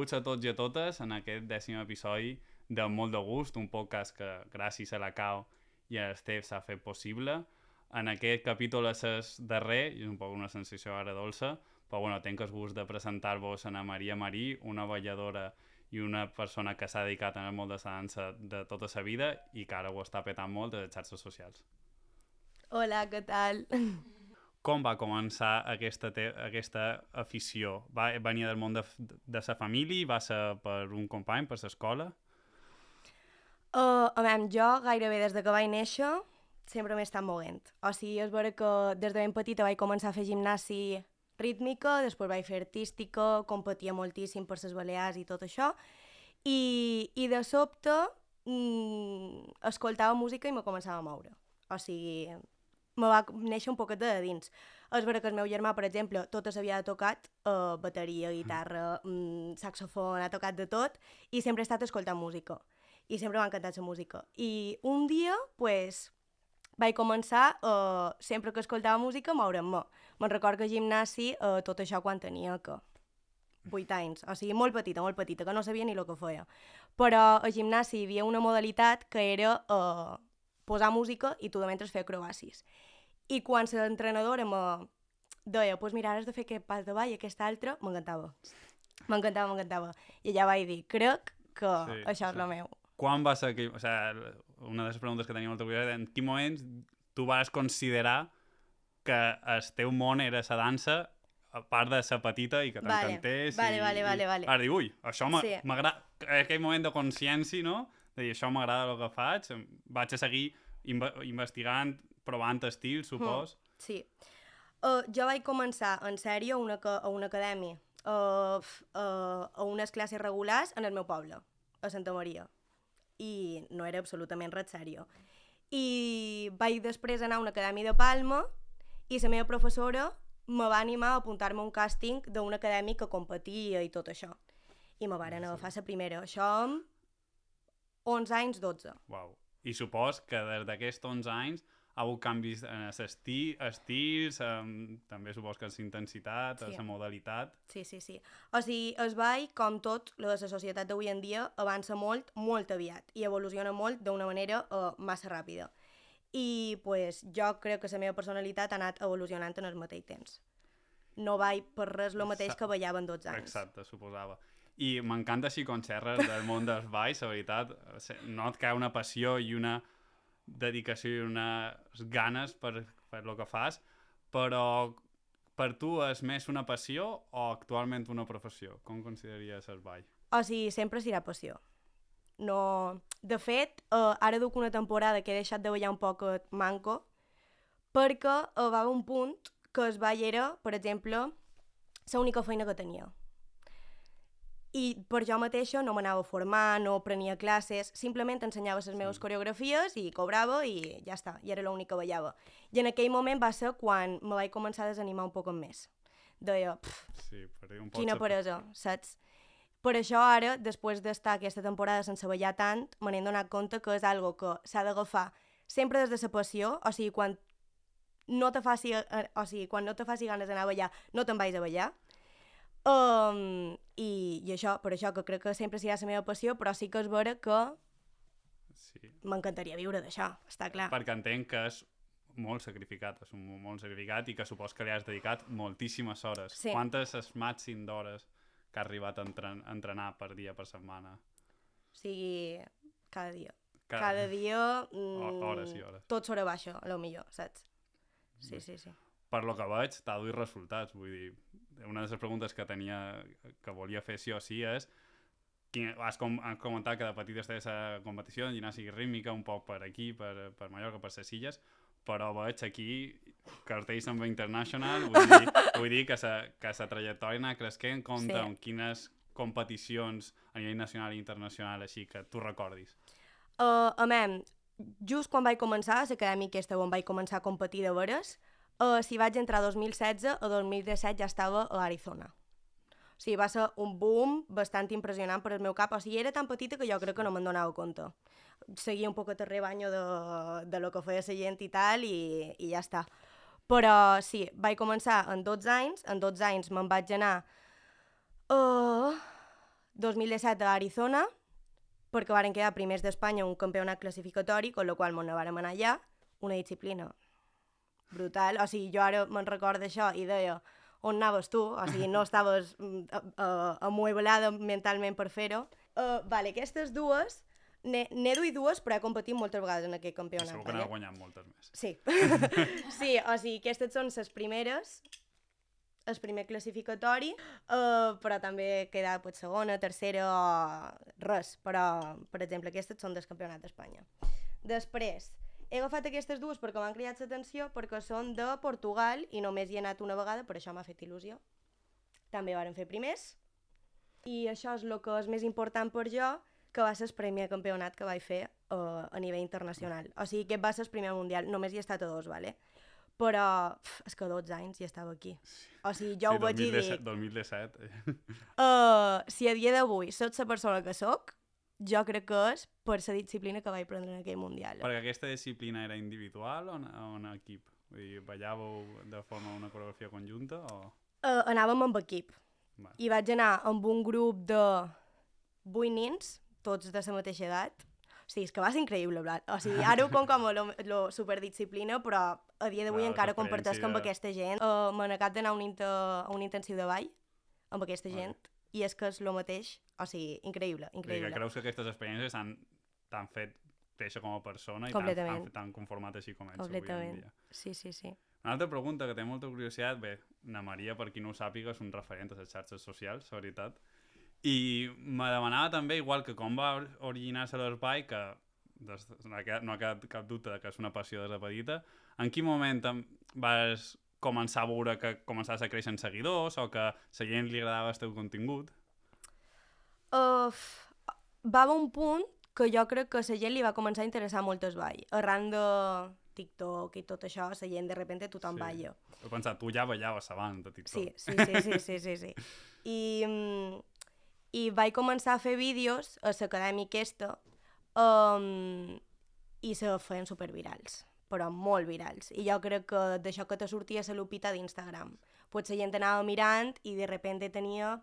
benvinguts a tots i a totes en aquest 10è episodi de Molt de Gust, un podcast que gràcies a la Cao i a l'Estef s'ha fet possible. En aquest capítol és el darrer, i és un poc una sensació agradolça, però bueno, tenc el gust de presentar-vos a Ana Maria Marí, una balladora i una persona que s'ha dedicat en el món de la dansa de tota la vida i que ara ho està petant molt a les xarxes socials. Hola, què tal? Com va començar aquesta afició? Venia del món de la família? Va ser per un company, per l'escola? Jo gairebé des de que vaig néixer sempre m'he estat movent. O sigui, és vera que des de ben petita vaig començar a fer gimnàsia rítmica, després vaig fer artística, competia moltíssim per les Balears i tot això, i de sobte escoltava música i me començava a moure. O sigui, me va néixer un poquet de dins. És vera que el meu germà, per exemple, tot s'havia tocat, bateria, guitarra, saxofon, ha tocat de tot, i sempre he estat escoltant música. I sempre m'ha encantat la música. I un dia, pues, vaig començar, sempre que escoltava música, a moure'm-me. Me'n record que gimnàsia, tot això quan tenia, 8 anys. O sigui, molt petita, que no sabia ni el que feia. Però a gimnàsia hi havia una modalitat que era posar música i tu de mentre fer acrobàcies. I quan l'entrenadora me deia, pues mira, ara has de fer aquest pas de ball i aquest altre, m'encantava. M'encantava. I allà vaig dir, crec que això és el meu. Quan va ser aquell... O sigui, una de les preguntes que tenia molta curiositat, en quin moment tu vas considerar que el teu món era la dansa, a part de ser petita i que t'encantés? Vale. Ara dic, ui, això m'agrada... Aquell moment de consciència, no? De dir, això m'agrada el que faig, vaig a seguir investigant, provant estils, supos. Sí. Jo vaig començar, en sèrio, a una acadèmia, a unes classes regulars en el meu poble, a Santa Maria. I no era absolutament res sèrio. I vaig després anar a una acadèmia de Palma i la meva professora me va animar a apuntar-me a un càsting d'una acadèmia que competia i tot això. I me varen agafar la primera. Això amb 11 anys, 12. Uau. I supos que des d'aquests 11 anys ha hagut canvis en els estils, també supos que és intensitat, la modalitat... Sí. O sigui, el ball, com tot, la societat d'avui en dia, avança molt, molt aviat i evoluciona molt d'una manera massa ràpida. I pues, jo crec que la meva personalitat ha anat evolucionant en el mateix temps. No ball per res el mateix que ballava en 12 anys. Exacte, suposava. I m'encanta així quan xerres del món dels balls, la veritat, no et cau una passió i una dedicació i unes ganes per el que fas, però per tu és més una passió o actualment una professió? Com consideraries el ball? O sigui, sempre serà passió. No... De fet, ara duc una temporada que he deixat de ballar un poc manco, perquè va haver un punt que el ball era, per exemple, l'única feina que tenia. I per jo mateixa no m'anava a formar, no prenia classes, simplement ensenyava les meves coreografies i cobrava i ja està, i era l'únic que ballava. I en aquell moment va ser quan me vaig començar a desanimar un poc més. Deia, quina peresa, saps? Per això ara, després d'estar aquesta temporada sense ballar tant, me n'he donat compte que és algo que s'ha d'agafar sempre des de la passió, o sigui, quan no te faci ganes d'anar a ballar, no te'n vagis a ballar. I això, per això que crec que sempre serà la meva passió, però sí que és vera que m'encantaria viure d'això, està clar. Perquè entenc que és molt sacrificat, i que supos que li has dedicat moltíssimes hores. Sí. Quantes és màxim d'hores que has arribat a entrenar per dia, per setmana? O sigui, cada dia. Cada dia... Hores i hores. Tot sobre baixa, a lo millor, saps? Sí. Per lo que veig, t'ha duit resultats, vull dir, una de les preguntes que volia fer sí o sí és has comentat que de petit estàs a competició en gimnàstica rítmica, un poc per aquí, per Mallorca, per les Illes, però veig aquí cartells amb International, vull dir que la trajectòria anar creixent, compta amb quines competicions a nivell nacional i internacional així que tu recordis. Just quan vaig començar a l'acadèmia aquesta on vaig començar a competir de veres, si vaig entrar 2016, a 2017 ja estava a Arizona. O sigui, va ser un boom bastant impressionant per al meu cap. O sigui, era tan petita que jo crec que no me'n donava compte. Seguia un poquet el rebanyo de lo que feia la gent i tal, i ja està. Però sí, vaig començar en 12 anys me'n vaig anar 2017 a Arizona, perquè varen quedar primers d'Espanya un campionat classificatori, amb la qual cosa vàrem anar allà, una disciplina brutal. O sigui, jo ara me'n recordo d'això i deia, on anaves tu? O sigui, no estaves amueblada mentalment per fer-ho. Vale, aquestes dues, n'he duit dues, però he competit moltes vegades en aquest campionat. I segur que n'he guanyat moltes més. Sí. Sí, o sigui, aquestes són les primeres, el primer classificatori, però també he quedat segona, tercera, res. Però, per exemple, aquestes són del campionat d'Espanya. Després, he agafat aquestes dues perquè m'han cridat l'atenció, perquè són de Portugal i només hi he anat una vegada, per això m'ha fet il·lusió. També varen fer primers. I això és el que és més important per jo, que va ser el primer campionat que vaig fer a nivell internacional. O sigui, aquest va ser el primer mundial. Només hi he estat a dos, vale? Però és que 12 anys ja estava aquí. O sigui, jo ho vaig dir... 2017. Si a dia d'avui soc la persona que soc, jo crec que és per la disciplina que vaig prendre en aquell mundial. Perquè aquesta disciplina era individual o en equip? Vull dir, ballàveu de forma una coreografia conjunta o...? Anàvem amb equip. Va. I vaig anar amb un grup de 8 nins, tots de la mateixa edat. O sigui, és que va ser increïble, blat. O sigui, ara ho com lo superdisciplina, però a dia d'avui encara comparteix amb aquesta gent. Me n'acabo d'anar a un intensiu de ball amb aquesta gent, i és que és el mateix, o sigui, increïble, increïble. Que creus que aquestes experiències t'han fet créixer com a persona i t'han conformat així com ets avui en dia. Sí, sí, sí. Una altra pregunta que té molta curiositat, bé, na Maria, per qui no ho sàpiga, és un referent a les xarxes socials, la veritat, i me demanava també, igual que com va originar-se l'espai, que no ha quedat cap dubte que és una passió des de petita, en quin moment vas començar a veure que començaves a créixer en seguidors o que a la gent li agradava el teu contingut? Va haver un punt que jo crec que a la gent li va començar a interessar molt el ball. Arran de TikTok i tot això, la gent de repente tothom balla. He pensat, tu ja ballaves abans de TikTok. Sí. I vaig començar a fer vídeos a l'acadèmia aquesta i se feien supervirals, però molt virals. I jo crec que d'això que te sortia la lupita d'Instagram. Pues la gent anava mirant i de repente tenia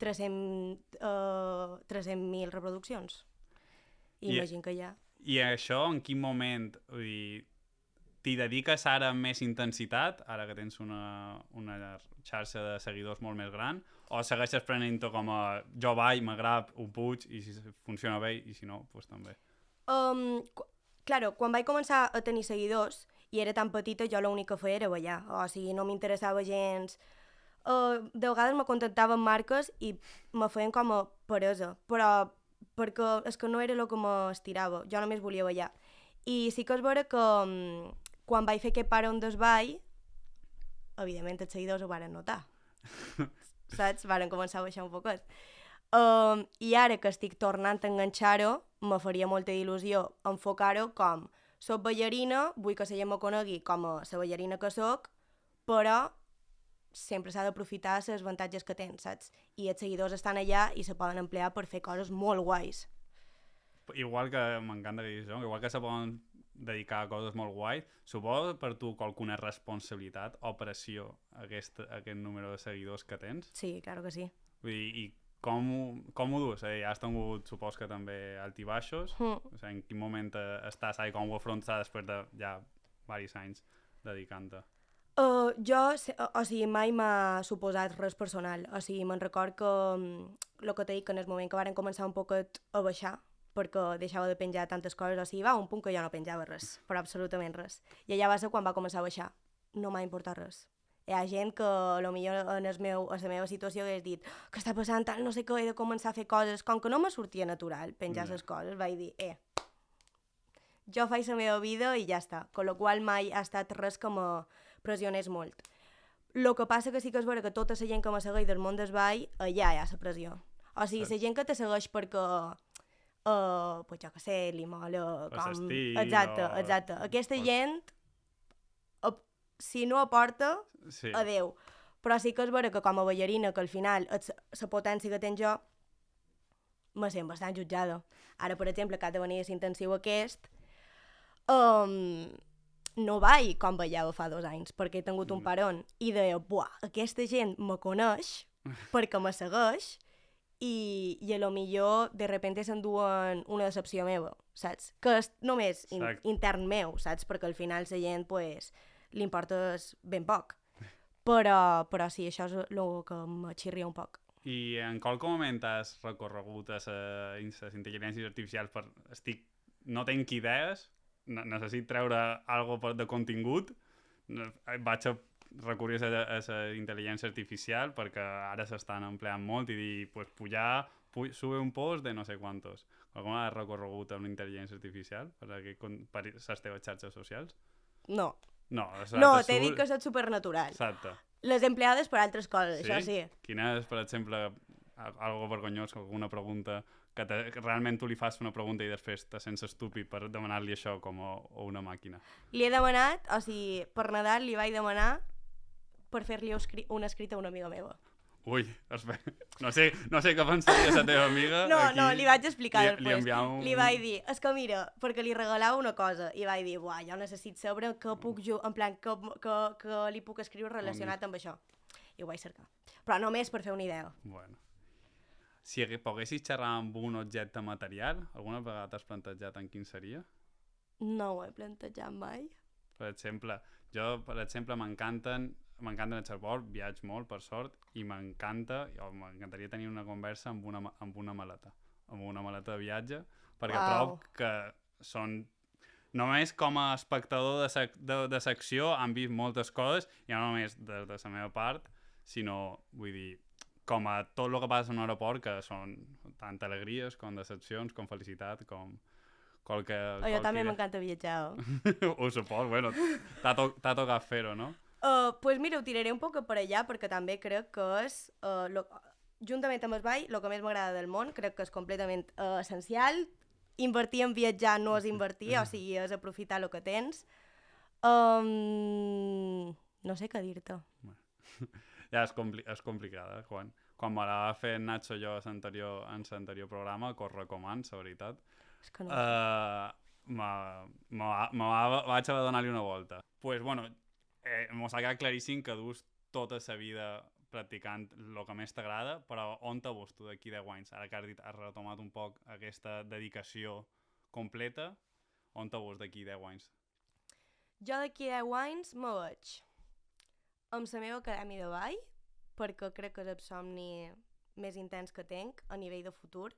300.000 reproduccions. Imagina que ja... I això en quin moment, vull dir, t'hi dediques ara amb més intensitat, ara que tens una xarxa de seguidors molt més gran, o segueixes prenent-ho com a jo vaig, m'agrada, ho puig, i si funciona bé, i si no, doncs també. Claro, quan vaig començar a tenir seguidors, i era tan petita, jo l'únic que feia era ballar, o sigui, no m'interessava gens... de vegades me contactaven marques i me feien com a peresa, però perquè és que no era el que m'estirava, jo només volia ballar. I sí que és vera que quan vaig fer aquest pare on desball, evidentment els seguidors ho varen notar. Saps? Varen començar a baixar un poquet. I ara que estic tornant a enganxar-ho, me faria molta il·lusió enfocar-ho com soc ballarina, vull que la gent me conegui com a la ballarina que soc, però sempre s'ha d'aprofitar els avantatges que tens, saps? I els seguidors estan allà i se poden emplear per fer coses molt guais. Igual que m'encanta que diguis això, igual que se poden dedicar a coses molt guais, suposo per tu qualcuna responsabilitat o pressió aquest número de seguidors que tens? Sí, claro que sí. Vull dir, i com ho dus? Has tingut, supos que també altibaixos? O sigui, en quin moment estàs i com ho afrontes després de ja diversos anys dedicant-te? Jo, o sigui, mai m'ha suposat res personal. O sigui, me'n record que el que t'he dit, que en el moment que varen començar un poquet a baixar, perquè deixava de penjar tantes coses, o sigui, va un punt que jo no penjava res, però absolutament res. I allà va ser quan va començar a baixar. No m'ha importat res. Hi ha gent que potser a la meva situació hagués dit que està passant tant, no sé què, he de començar a fer coses. Com que no me sortia natural penjar les coses, vaig dir, jo faig la meva vida i ja està. Con la qual mai ha estat res que me pressionés molt. El que passa que sí que és vera que tota la gent que me segueix del món del ball, allà hi ha la pressió. O sigui, la gent que te segueix perquè, pues jo què sé, li mola... L'estil... Exacte. Aquesta gent, si no aporta, adeu. Però sí que és vera que com a ballarina, que al final la potència que tenc jo, me sent bastant jutjada. Ara, per exemple, que ha de venir l'intensiu aquest, no vaig com ballava fa 2 anys, perquè he tingut un paron, i deia, buah, aquesta gent me coneix, perquè me segueix, i a lo millor de repente s'enduen una decepció meva, saps? Que és només intern meu, saps? Perquè al final la gent, pues, li importa ben poc. Però sí, això és el que m'xirria un poc. I en qualsevol moment has recorregut a les intel·ligències artificials per... No tinc idees, necessito treure alguna de contingut, vaig a recurrir a la intel·ligència artificial perquè ara s'estan empleant molt i dir, pues, sube un post de no sé quantos. Alguna has recorregut amb l'intel·ligència artificial per les teves xarxes socials? No. No, t'he dit que és supernatural. Exacte. Les empleades per altres coses, sí? Això sí. Quina és, per exemple, algo vergonyós, alguna pregunta que realment tu li fas una pregunta i després te sents estúpid per demanar-li això com a una màquina? Li he demanat, o sigui, per Nadal li vaig demanar per fer-li un escrit a una amiga meva. Ui, no sé què pensaria la teva amiga. No, li vaig explicar després. Li vaig dir, és que mira, perquè li regalava una cosa, i vaig dir, buah, jo necessito saber què puc jo, en plan, que li puc escriure relacionat amb això. I ho vaig cercar. Però només per fer una idea. Bueno. Si poguessis xerrar amb un objecte material, alguna vegada t'has plantejat en quin seria? No ho he plantejat mai. Per exemple, m'encanten el xarbol, viatge molt, per sort, i m'encantaria tenir una conversa amb una maleta de viatge, perquè trobo que són... Només com a espectador de secció han vist moltes coses, i no només de la meva part, sinó, vull dir, com a tot el que passa en un aeroport, que són tant alegries com decepcions, com felicitat, com... Jo també m'encanta viatjar. Ho suposo, bueno, t'ha tocat fer-ho, no? Pues mira, ho tiraré un poc per allà perquè també crec que és, juntament amb el ball, el que més m'agrada del món, crec que és completament essencial. Invertir en viatjar no és invertir, o sigui, és aprofitar el que tens. No sé què dir-te. Ja és complicada. Quan me la va fer Nacho jo en l'anterior programa, que us recomano, la veritat, és que no vaig haver de donar-li una volta. Pues, bueno, mos ha quedat claríssim que dus tota la vida practicant el que més t'agrada, però on te veus tu d'aquí 10 anys? Ara que has retomat un poc aquesta dedicació completa, on te veus d'aquí 10 anys? Jo d'aquí 10 anys me veig amb la meva acadèmia de ball, perquè crec que és el somni més intens que tinc a nivell de futur,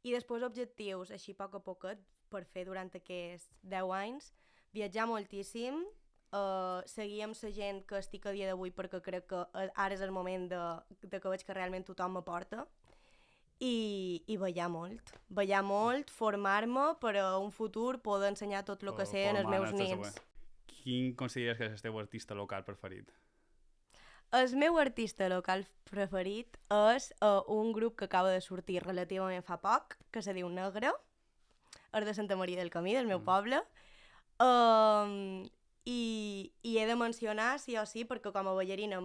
i després objectius, així a poquet, per fer durant aquests 10 anys, viatjar moltíssim, seguir amb la gent que estic a dia d'avui perquè crec que ara és el moment de que veig que realment tothom m'aporta, i ballar molt, formar-me per a un futur poder ensenyar tot el que sé als meus nens. Quin consideres que és el teu artista local preferit? El meu artista local preferit és un grup que acaba de sortir relativament fa poc, que se diu Negre, és de Santa Maria del Camí, del meu poble, i he de mencionar sí o sí, perquè com a ballarina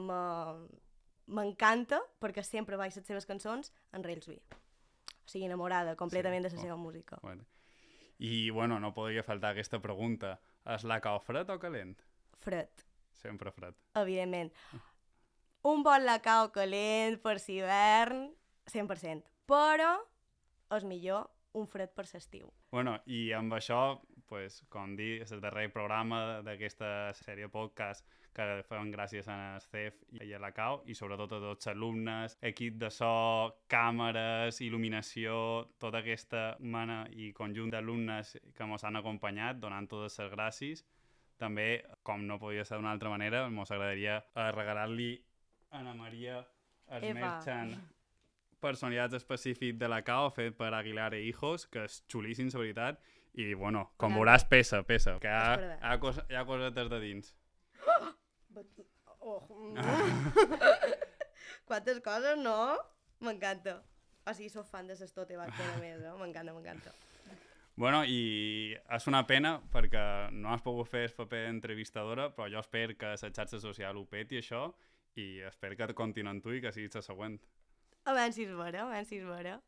m'encanta, perquè sempre vaig les seves cançons, en Railsby. O sigui, enamorada completament de la seva música. Bueno. I, bueno, no podria faltar aquesta pregunta. És la cau fred o calent? Fred. Sempre fred. Evidentment. Un bon lacau calent per l'hivern, 100%. Però és millor un fred per l'estiu. Bueno, i amb això, pues, com dic, és el darrer programa d'aquesta sèrie podcast que fem gràcies a Estef i a la CAU, i sobretot a tots els alumnes, equip de so, càmeres, il·luminació, tota aquesta mena i conjunt d'alumnes que ens han acompanyat, donant totes les gràcies. També, com no podia ser d'una altra manera, ens agradaria regalar-li a Ana Maria el merchant personalitats específic de la CAO fet per Aguilar e Hijos, que és xulíssim, la veritat, i, bueno, com veuràs, pesa, que hi ha cosetes de dins. Quantes coses, no? M'encanta. O sigui, soc fan de les tote bags de més, no? M'encanta. Bueno, i és una pena perquè no has pogut fer el paper d'entrevistadora, però jo espero que la xarxa social ho peti, això, i espero que continuï amb tu i que siguis la següent. A veure si és vera.